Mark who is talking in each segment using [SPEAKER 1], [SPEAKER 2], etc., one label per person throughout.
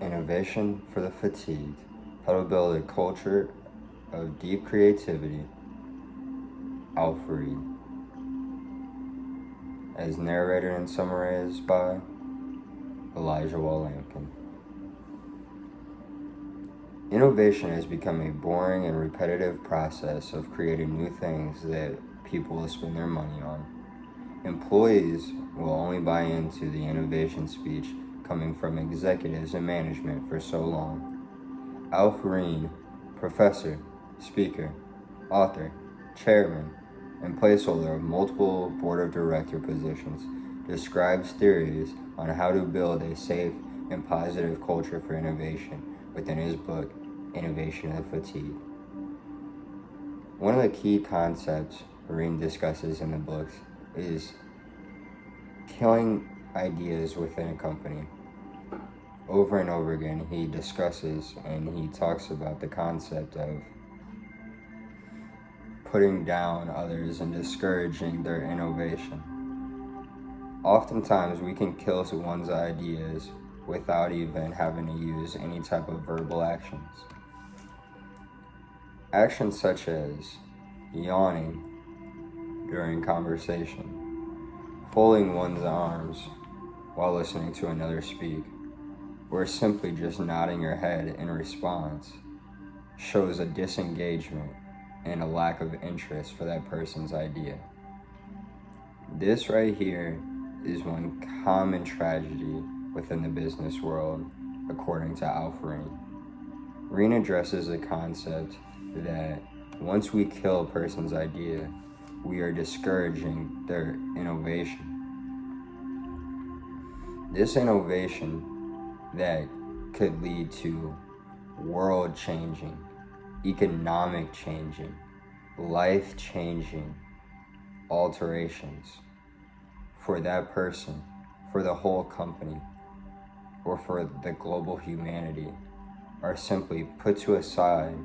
[SPEAKER 1] Innovation for the Fatigued, How to Build a Culture of Deep Creativity, Alf Rehn, as narrated and summarized by wall-lampkin. Innovation has become a boring and repetitive process of creating new things that people will spend their money on. Employees will only buy into the innovation speech coming from executives and management for so long. Alf Rehn, professor, speaker, author, chairman, and placeholder of multiple board of director positions, describes theories on how to build a safe and positive culture for innovation within his book, Innovation of the Fatigue. One of the key concepts Rehn discusses in the books is killing ideas within a company. Over and over again, he discusses and he talks about the concept of putting down others and discouraging their innovation. Oftentimes, we can kill one's ideas without even having to use any type of verbal actions. Actions such as yawning during conversation, folding one's arms while listening to another speak, or simply just nodding your head in response shows a disengagement and a lack of interest for that person's idea. This right here is one common tragedy within the business world, according to Alf Rehn. Rehn addresses the concept that once we kill a person's idea, we are discouraging their innovation. This innovation that could lead to world-changing, economic-changing, life-changing alterations for that person, for the whole company, or for the global humanity, are simply put to a side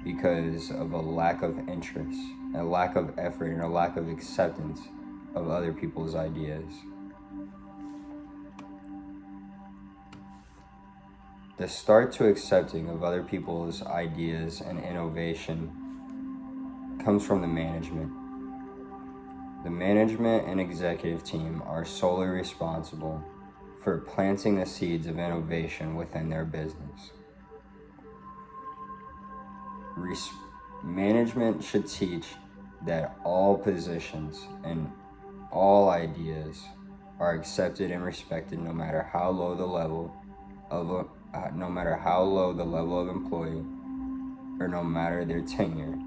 [SPEAKER 1] because of a lack of interest, a lack of effort, and a lack of acceptance of other people's ideas. The start to accepting of other people's ideas and innovation comes from the management. The management and executive team are solely responsible for planting the seeds of innovation within their business. Management should teach that all positions and all ideas are accepted and respected no matter how low the level of employee, or no matter their tenure,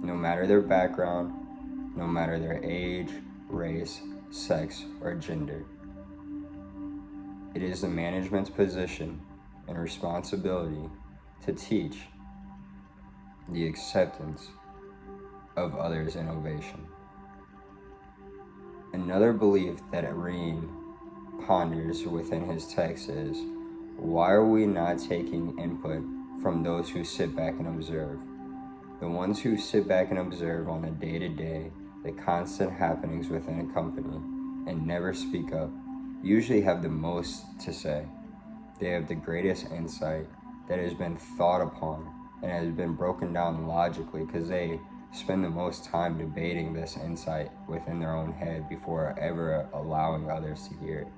[SPEAKER 1] no matter their background, no matter their age, race, sex, or gender. It is the management's position and responsibility to teach the acceptance of others' innovation. Another belief that Rehn ponders within his text is, why are we not taking input from those who sit back and observe? The ones who sit back and observe on a day-to-day, the constant happenings within a company, and never speak up, usually have the most to say. They have the greatest insight that has been thought upon and has been broken down logically because they spend the most time debating this insight within their own head before ever allowing others to hear it.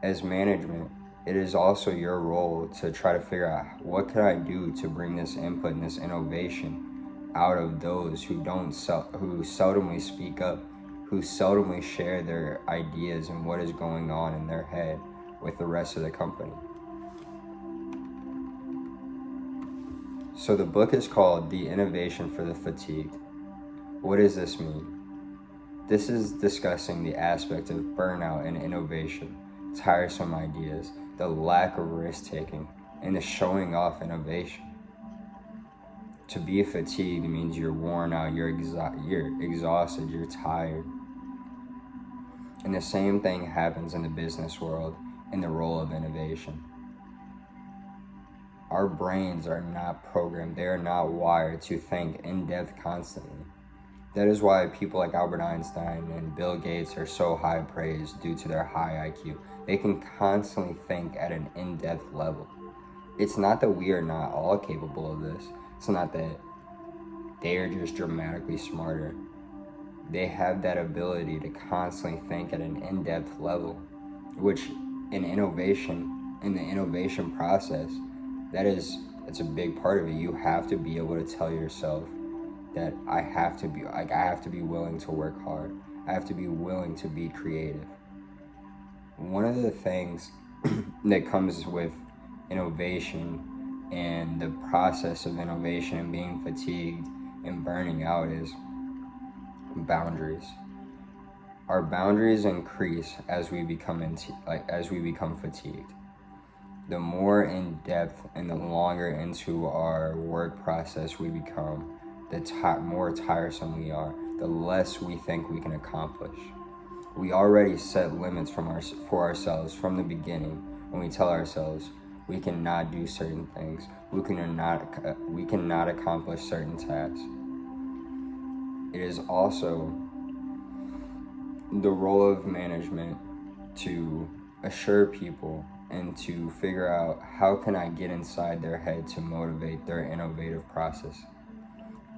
[SPEAKER 1] As management, it is also your role to try to figure out, what can I do to bring this input and this innovation out of those who seldomly speak up, who seldomly share their ideas and what is going on in their head with the rest of the company. So the book is called The Innovation for the Fatigued. What does this mean? This is discussing the aspect of burnout and innovation, tiresome ideas, the lack of risk-taking, and the showing off innovation. To be fatigued means you're worn out, you're exhausted, you're tired. And the same thing happens in the business world in the role of innovation. Our brains are not programmed, they are not wired to think in depth constantly. That is why people like Albert Einstein and Bill Gates are so high praised due to their high IQ. They can constantly think at an in-depth level. It's not that we are not all capable of this. It's not that they are just dramatically smarter. They have that ability to constantly think at an in-depth level, which in the innovation process, that's a big part of it. You have to be able to tell yourself that I have to be willing to work hard. I have to be willing to be creative. One of the things that comes with innovation and the process of innovation and being fatigued and burning out is boundaries. Our boundaries increase as we become fatigued. The more in depth and the longer into our work process we become, the more tiresome we are, the less we think we can accomplish. We already set limits for ourselves from the beginning when we tell ourselves we cannot do certain things, we cannot accomplish certain tasks. It is also the role of management to assure people and to figure out how can I get inside their head to motivate their innovative process.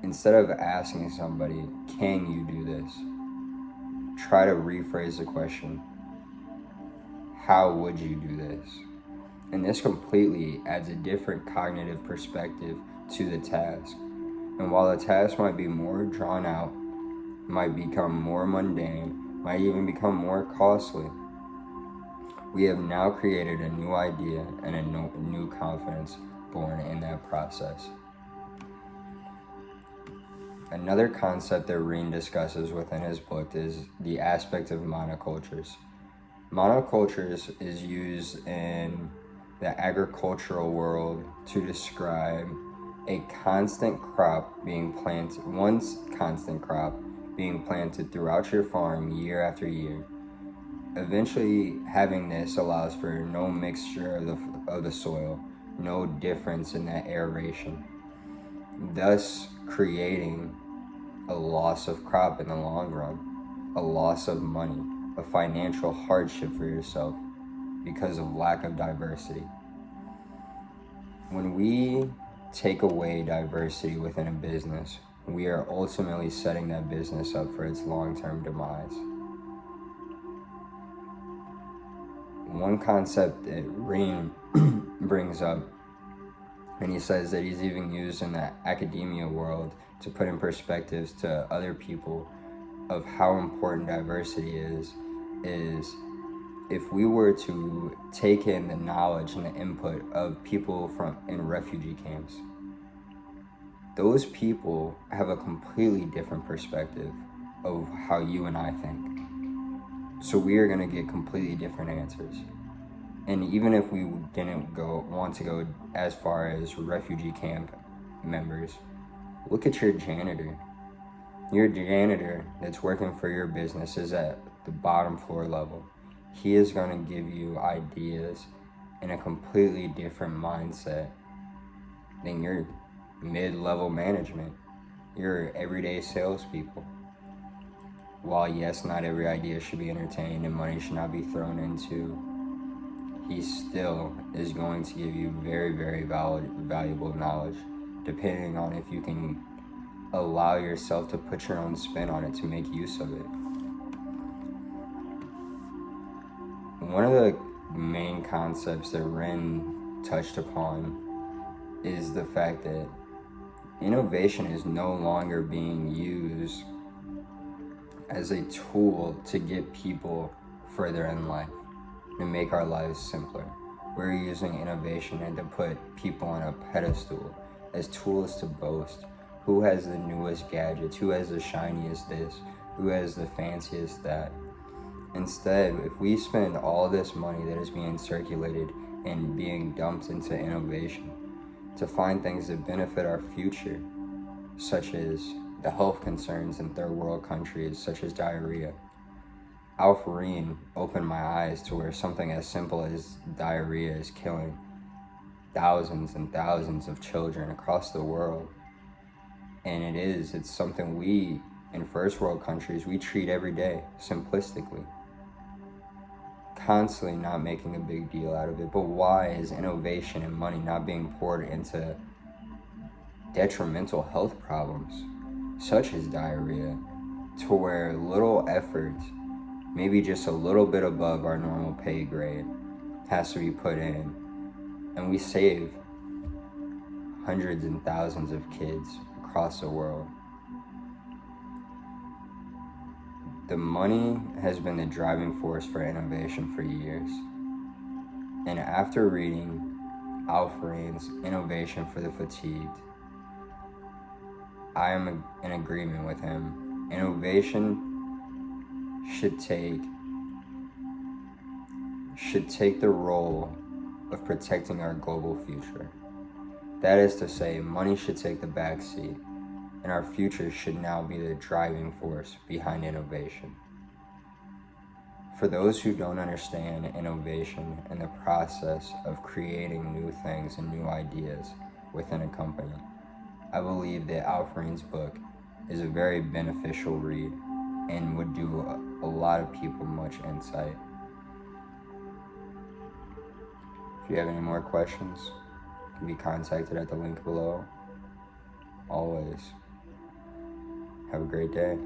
[SPEAKER 1] Instead of asking somebody, can you do this? Try to rephrase the question, how would you do this? And this completely adds a different cognitive perspective to the task. And while the task might be more drawn out, might become more mundane, might even become more costly, we have now created a new idea and a new confidence born in that process. Another concept that Rehn discusses within his book is the aspect of monocultures. Monocultures is used in the agricultural world to describe a constant crop being planted, throughout your farm year after year. Eventually, having this allows for no mixture of the soil, no difference in that aeration, thus creating a loss of crop in the long run, a loss of money, a financial hardship for yourself because of lack of diversity. When we take away diversity within a business, we are ultimately setting that business up for its long-term demise. One concept that Rehn brings up, and he says that he's even used in the academia world to put in perspectives to other people of how important diversity is if we were to take in the knowledge and the input of people in refugee camps, those people have a completely different perspective of how you and I think. So we are going to get completely different answers. And even if we didn't want to go as far as refugee camp members, look at your janitor. Your janitor that's working for your business is at the bottom floor level. He is going to give you ideas in a completely different mindset than your mid-level management, your everyday salespeople. While yes, not every idea should be entertained and money should not be thrown into, he still is going to give you very, very valuable knowledge, depending on if you can allow yourself to put your own spin on it to make use of it. One of the main concepts that Rehn touched upon is the fact that innovation is no longer being used as a tool to get people further in life, to make our lives simpler. We're using innovation and to put people on a pedestal as tools to boast. Who has the newest gadgets? Who has the shiniest this? Who has the fanciest that? Instead, if we spend all this money that is being circulated and being dumped into innovation to find things that benefit our future, such as the health concerns in third world countries, such as diarrhea. Alf Rehn opened my eyes to where something as simple as diarrhea is killing thousands and thousands of children across the world. And it's something we, in first world countries, we treat every day, simplistically. constantly not making a big deal out of it. But why is innovation and money not being poured into detrimental health problems, such as diarrhea, to where little effort, maybe just a little bit above our normal pay grade, has to be put in, and we save hundreds and thousands of kids across the world? The money has been the driving force for innovation for years. And after reading Alf Rehn's Innovation for the Fatigued, I am in agreement with him. Innovation should take the role of protecting our global future. That is to say, money should take the back seat, and our future should now be the driving force behind innovation. For those who don't understand innovation and the process of creating new things and new ideas within a company, I believe that Alf Rehn's book is a very beneficial read and would do a lot of people much insight. If you have any more questions, you can be contacted at the link below. Always. Have a great day.